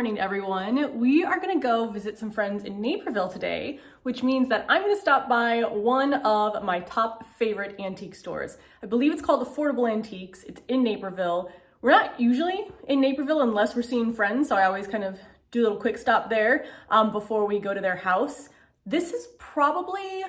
morning, everyone. We are gonna go visit some friends in Naperville today, which means that I'm gonna stop by one of my top favorite antique stores. I believe it's called Affordable Antiques. It's in Naperville. We're not usually in Naperville unless we're seeing friends, so I always kind of do a little quick stop there before we go to their house. This is probably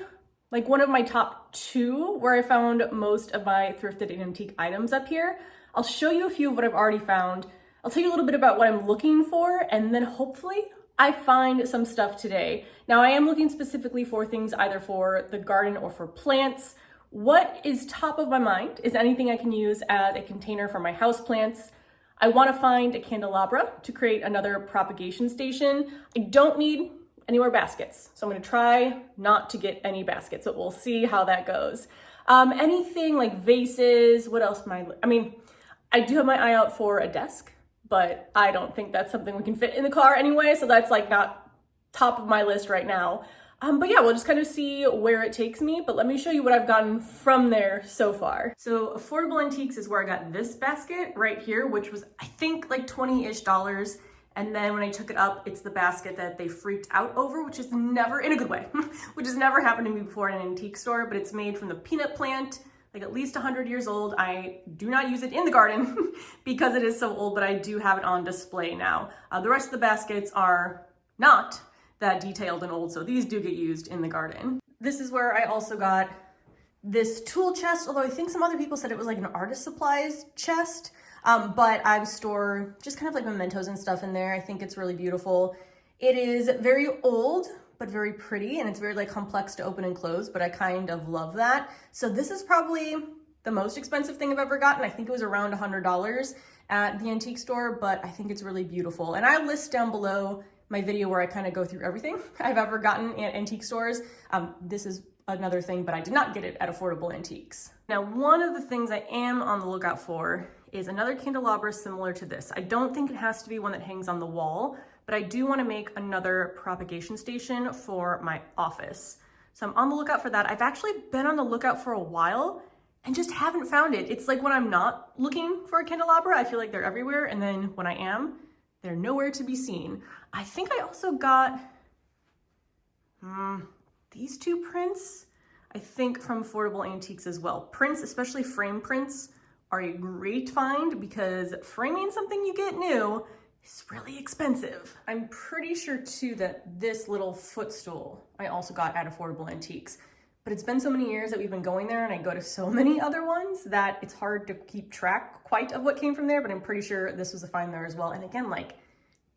like one of my top two where I found most of my thrifted and antique items up here. I'll show you a few of what I've already found. I'll tell you a little bit about what I'm looking for, and then hopefully I find some stuff today. Now I am looking specifically for things either for the garden or for plants. What is top of my mind is anything I can use as a container for my houseplants. I want to find a candelabra to create another propagation station. I don't need any more baskets, so I'm going to try not to get any baskets, but we'll see how that goes. Anything like vases, what else I do have my eye out for a desk, but I don't think that's something we can fit in the car anyway, so that's like not top of my list right now. But yeah, we'll just kind of see where it takes me, but let me show you what I've gotten from there so far. So Affordable Antiques is where I got this basket right here, which was I think like $20-ish. And then when I took it up, it's the basket that they freaked out over, which is never, in a good way, which has never happened to me before in an antique store, but it's made from the peanut plant, like at least 100 years old. I do not use it in the garden because it is so old, but I do have it on display now. The rest of the baskets are not that detailed and old, so these do get used in the garden. This is where I also got this tool chest, although I think some other people said it was like an artist supplies chest, but I store just kind of like mementos and stuff in there. I think it's really beautiful. It is very old, but very pretty, and it's very like complex to open and close, but I kind of love that. So this is probably the most expensive thing I've ever gotten. I think it was around $100 at the antique store, but I think it's really beautiful. And I list down below my video where I kind of go through everything I've ever gotten at antique stores. This is another thing, but I did not get it at Affordable Antiques. Now, one of the things I am on the lookout for is another candelabra similar to this. I don't think it has to be one that hangs on the wall, but I do want to make another propagation station for my office. So I'm on the lookout for that. I've actually been on the lookout for a while and just haven't found it. It's like when I'm not looking for a candelabra, I feel like they're everywhere. And then when I am, they're nowhere to be seen. I think I also got these two prints, I think from Affordable Antiques as well. Prints, especially frame prints, are a great find because framing something you get new is really expensive. I'm pretty sure too that this little footstool I also got at Affordable Antiques, but it's been so many years that we've been going there and I go to so many other ones that it's hard to keep track quite of what came from there, but I'm pretty sure this was a find there as well. And again, like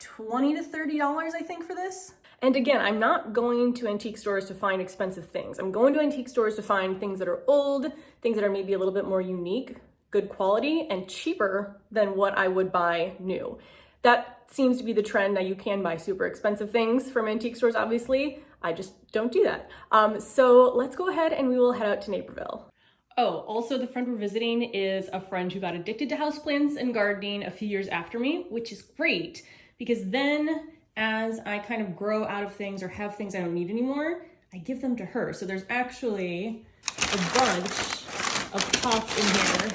$20 to $30, I think, for this. And again, I'm not going to antique stores to find expensive things. I'm going to antique stores to find things that are old, things that are maybe a little bit more unique, good quality, and cheaper than what I would buy new. That seems to be the trend. Now you can buy super expensive things from antique stores, obviously. I just don't do that. So let's go ahead and we will head out to Naperville. Oh, also the friend we're visiting is a friend who got addicted to houseplants and gardening a few years after me, which is great because then as I kind of grow out of things or have things I don't need anymore, I give them to her. So there's actually a bunch of pots in here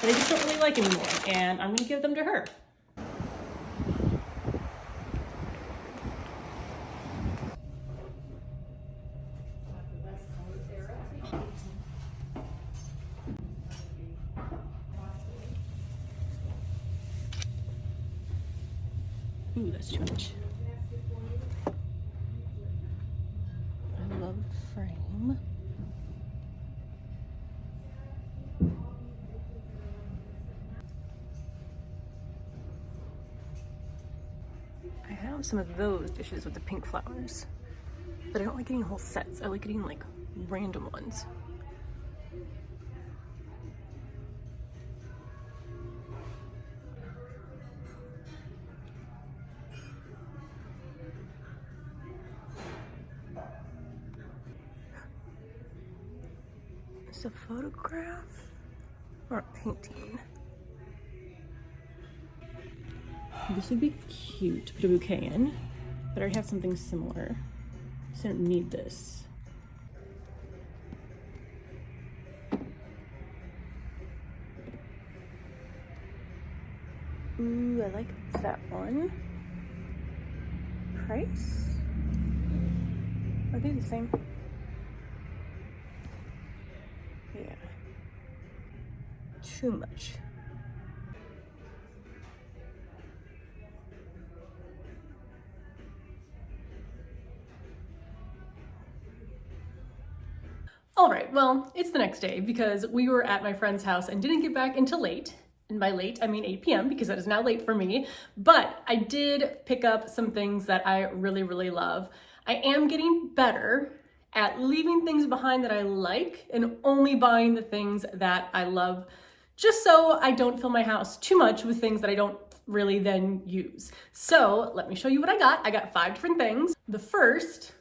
that I just don't really like anymore, and I'm gonna give them to her. Ooh, that's too much. I love the frame. I have some of those dishes with the pink flowers, but I don't like getting whole sets. I like getting like random ones. It's a photograph or a painting. This would be cute to put a bouquet in, but I already have something similar, so I don't need this. Ooh, I like that one. price? Are they the same? Yeah. Too much. All right, well, it's the next day because we were at my friend's house and didn't get back until late. And by late, I mean 8 p.m. because that is now late for me. But I did pick up some things that I really, really love. I am getting better at leaving things behind that I like and only buying the things that I love, just so I don't fill my house too much with things that I don't really then use. So let me show you what I got. I got 5 different things. The first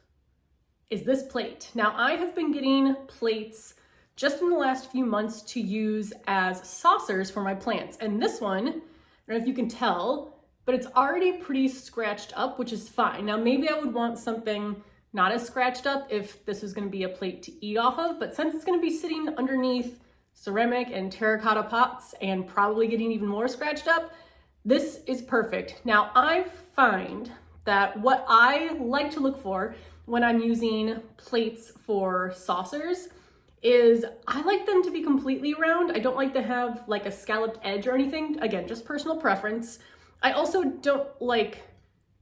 is this plate. Now I have been getting plates just in the last few months to use as saucers for my plants. And this one, I don't know if you can tell, but it's already pretty scratched up, which is fine. Now maybe I would want something not as scratched up if this was gonna be a plate to eat off of, but since it's gonna be sitting underneath ceramic and terracotta pots and probably getting even more scratched up, this is perfect. Now I find that what I like to look for when I'm using plates for saucers is I like them to be completely round. I don't like to have like a scalloped edge or anything. Again, just personal preference. I also don't like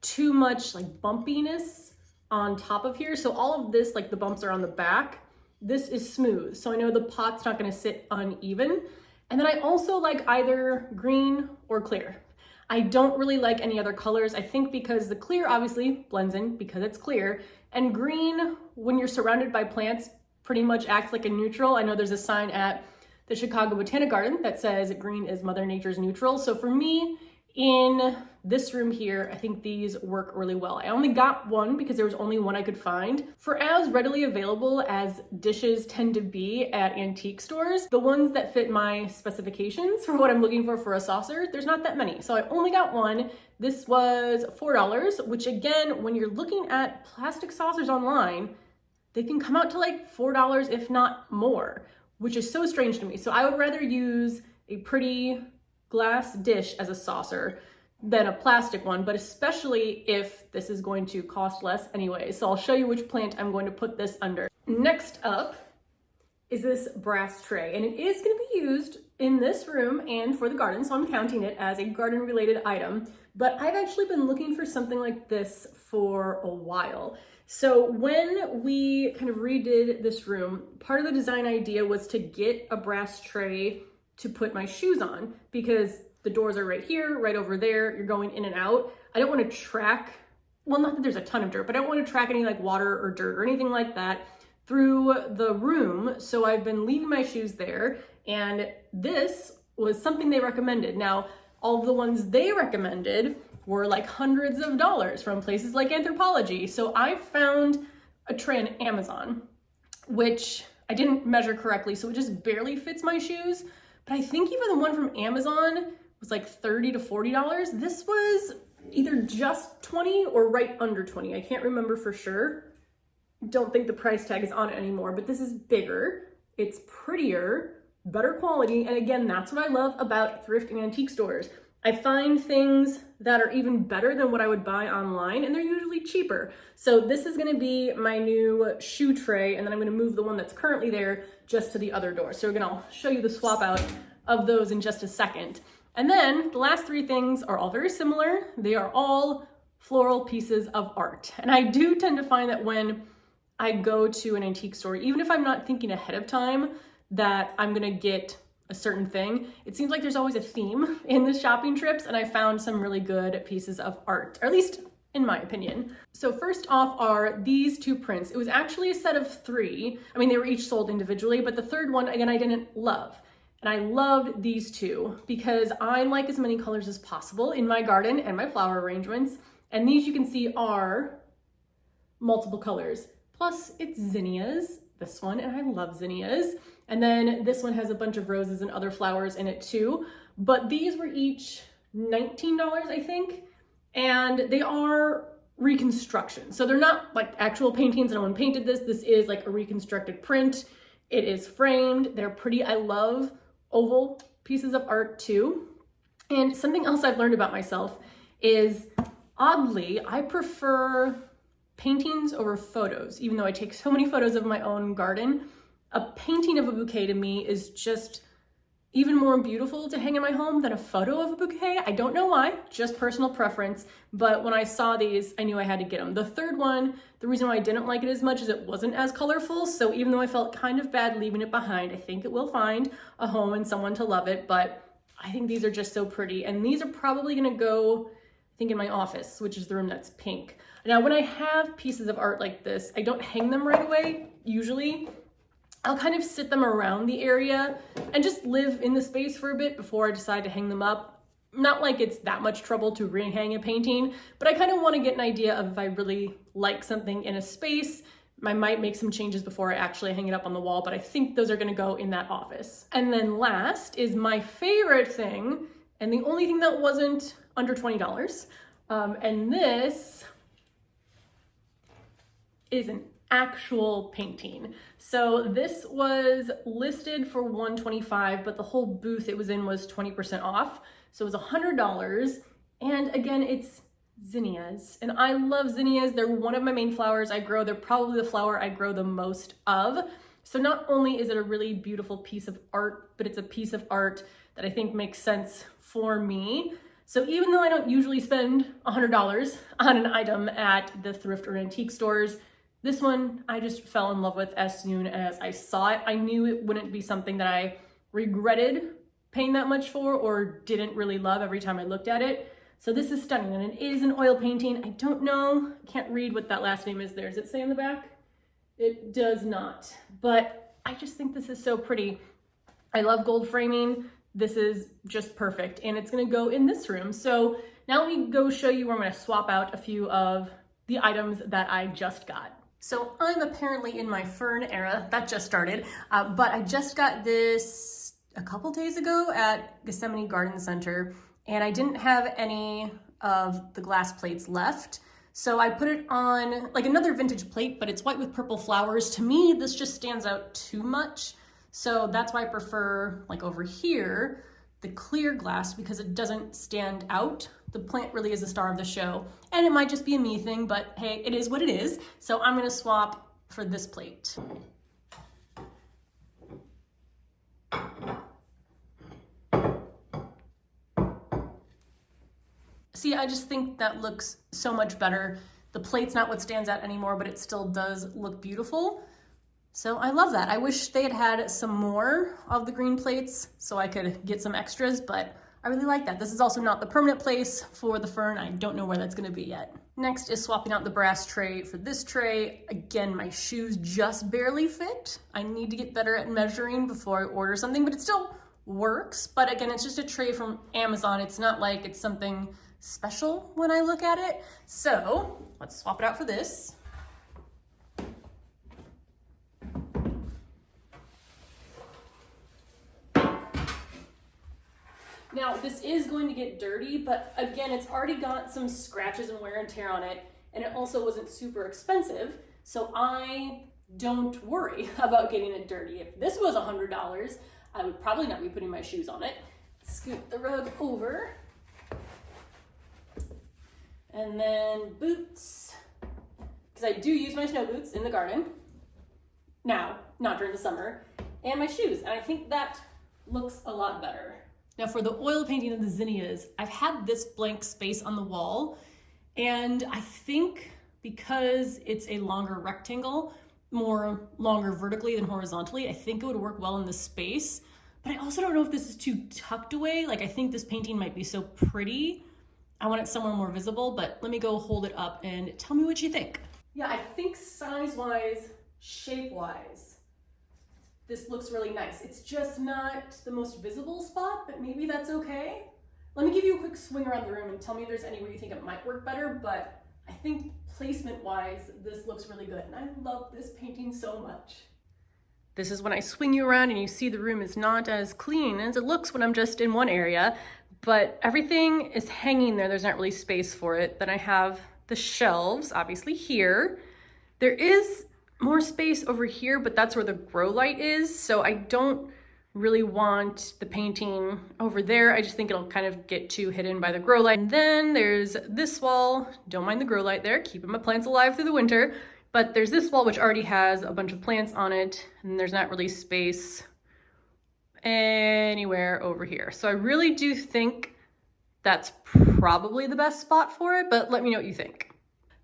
too much like bumpiness on top of here. So all of this, like the bumps are on the back. This is smooth. So I know the pot's not gonna sit uneven. And then I also like either green or clear. I don't really like any other colors. I think because the clear obviously blends in because it's clear, and green, when you're surrounded by plants, pretty much acts like a neutral. I know there's a sign at the Chicago Botanic Garden that says green is Mother Nature's neutral. So for me, in this room here, I think these work really well. I only got one because there was only one I could find. For as readily available as dishes tend to be at antique stores, the ones that fit my specifications for what I'm looking for a saucer, there's not that many. So I only got one. This was $4, which again, when you're looking at plastic saucers online, they can come out to like $4, if not more, which is so strange to me. So I would rather use a pretty glass dish as a saucer than a plastic one, but especially if this is going to cost less anyway. So I'll show you which plant I'm going to put this under. Next up is this brass tray, and it is going to be used in this room and for the garden, so I'm counting it as a garden related item, but I've actually been looking for something like this for a while. So when we kind of redid this room, part of the design idea was to get a brass tray to put my shoes on, because the doors are right here, right over there, you're going in and out. I don't want to track, well, not that there's a ton of dirt, but I don't want to track any like water or dirt or anything like that through the room. So I've been leaving my shoes there, and this was something they recommended. Now, all of the ones they recommended were like hundreds of dollars from places like Anthropologie. So I found a tray on Amazon, which I didn't measure correctly, so it just barely fits my shoes. But I think even the one from Amazon was like $30 to $40. This was either just 20 or right under 20. I can't remember for sure. Don't think the price tag is on it anymore, but this is bigger, it's prettier, better quality. And again, that's what I love about thrift and antique stores. I find things that are even better than what I would buy online, and they're usually cheaper. So this is gonna be my new shoe tray, and then I'm gonna move the one that's currently there just to the other door. So I'll show you the swap out of those in just a second. And then the last 3 things are all very similar. They are all floral pieces of art. And I do tend to find that when I go to an antique store, even if I'm not thinking ahead of time that I'm gonna get a certain thing, it seems like there's always a theme in the shopping trips, and I found some really good pieces of art, or at least in my opinion. So first off are these 2 prints. It was actually a set of 3. I mean, they were each sold individually, but the third one, again, I didn't love. And I loved these 2 because I like as many colors as possible in my garden and my flower arrangements. And these you can see are multiple colors. Plus it's zinnias, this one, and I love zinnias. And then this one has a bunch of roses and other flowers in it too. But these were each $19, I think. And they are reconstruction. So they're not like actual paintings. No one painted this. This is like a reconstructed print. It is framed. They're pretty. I love oval pieces of art too. And something else I've learned about myself is Oddly, I prefer paintings over photos, even though I take so many photos of my own garden. A painting of a bouquet to me is just even more beautiful to hang in my home than a photo of a bouquet. I don't know why, just personal preference, but when I saw these, I knew I had to get them. The third one, the reason why I didn't like it as much is it wasn't as colorful, so even though I felt kind of bad leaving it behind, I think it will find a home and someone to love it, but I think these are just so pretty, and these are probably gonna go, I think, in my office, which is the room that's pink. Now, when I have pieces of art like this, I don't hang them right away, usually. I'll kind of sit them around the area and just live in the space for a bit before I decide to hang them up. Not like it's that much trouble to rehang a painting, but I kind of want to get an idea of if I really like something in a space. I might make some changes before I actually hang it up on the wall, but I think those are going to go in that office. And then last is my favorite thing, and the only thing that wasn't under $20. And this is an actual painting. So this was listed for $125, but the whole booth it was in was 20% off. So it was $100. And again, it's zinnias. And I love zinnias. They're one of my main flowers I grow. They're probably the flower I grow the most of. So not only is it a really beautiful piece of art, but it's a piece of art that I think makes sense for me. So even though I don't usually spend $100 on an item at the thrift or antique stores, this one I just fell in love with as soon as I saw it. I knew it wouldn't be something that I regretted paying that much for or didn't really love every time I looked at it. So this is stunning, and it is an oil painting. I don't know, I can't read what that last name is there. Does it say on the back? It does not, but I just think this is so pretty. I love gold framing. This is just perfect, and it's gonna go in this room. So now let me go show you where I'm gonna swap out a few of the items that I just got. So I'm apparently in my fern era, that just started, but I just got this a couple days ago at Gethsemane Garden Center, and I didn't have any of the glass plates left. So I put it on like another vintage plate, but it's white with purple flowers. To me, this just stands out too much. So that's why I prefer, like over here, the clear glass, because it doesn't stand out. The plant really is the star of the show. And it might just be a me thing, but hey, it is what it is. So I'm gonna swap for this plate. See, I just think that looks so much better. The plate's not what stands out anymore, but it still does look beautiful. So I love that. I wish they had had some more of the green plates so I could get some extras, but I really like that. This is also not the permanent place for the fern. I don't know where that's gonna be yet. Next is swapping out the brass tray for this tray. Again, my shoes just barely fit. I need to get better at measuring before I order something, but it still works. But again, it's just a tray from Amazon. It's not like it's something special when I look at it. So let's swap it out for this. Now, this is going to get dirty, but again, it's already got some scratches and wear and tear on it, and it also wasn't super expensive, so I don't worry about getting it dirty. If this was $100, I would probably not be putting my shoes on it. Scoot the rug over. And then boots, because I do use my snow boots in the garden. Now, not during the summer, and my shoes, and I think that looks a lot better. Now for the oil painting of the zinnias, I've had this blank space on the wall, and I think because it's a longer rectangle, more longer vertically than horizontally, I think it would work well in this space. But I also don't know if this is too tucked away. Like, I think this painting might be so pretty. I want it somewhere more visible, but let me go hold it up and tell me what you think. Yeah, I think size-wise, shape-wise, this looks really nice. It's just not the most visible spot, but maybe that's okay. Let me give you a quick swing around the room and tell me if there's anywhere you think it might work better, but I think placement-wise, this looks really good, and I love this painting so much. This is when I swing you around and you see the room is not as clean as it looks when I'm just in one area, but everything is hanging there. There's not really space for it. Then I have the shelves, obviously here. There is more space over here, but that's where the grow light is. So I don't really want the painting over there. I just think it'll kind of get too hidden by the grow light. And then there's this wall. Don't mind the grow light there, keeping my plants alive through the winter. But there's this wall which already has a bunch of plants on it, and there's not really space anywhere over here. So I really do think that's probably the best spot for it, but let me know what you think.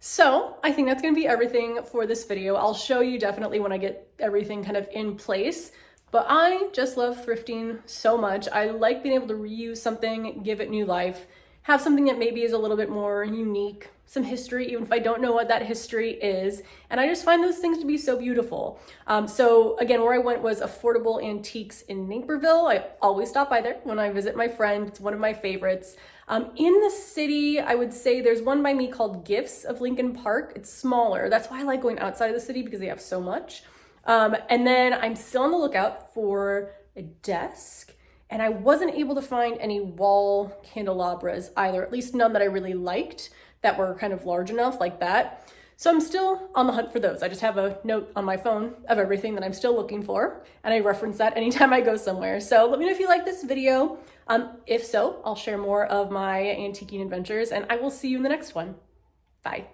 So I think that's gonna be everything for this video. I'll show you definitely when I get everything kind of in place. But I just love thrifting so much. I like being able to reuse something, give it new life, have something that maybe is a little bit more unique, some history, even if I don't know what that history is. And I just find those things to be so beautiful. So again, where I went was Affordable Antiques in Naperville. I always stop by there when I visit my friend. It's one of my favorites. In the city, I would say there's one by me called Gifts of Lincoln Park. It's smaller. That's why I like going outside of the city because they have so much. And then I'm still on the lookout for a desk, and I wasn't able to find any wall candelabras either, at least none that I really liked that were kind of large enough like that. So I'm still on the hunt for those. I just have a note on my phone of everything that I'm still looking for, and I reference that anytime I go somewhere. So let me know if you like this video. If so, I'll share more of my antiquing adventures, and I will see you in the next one. Bye.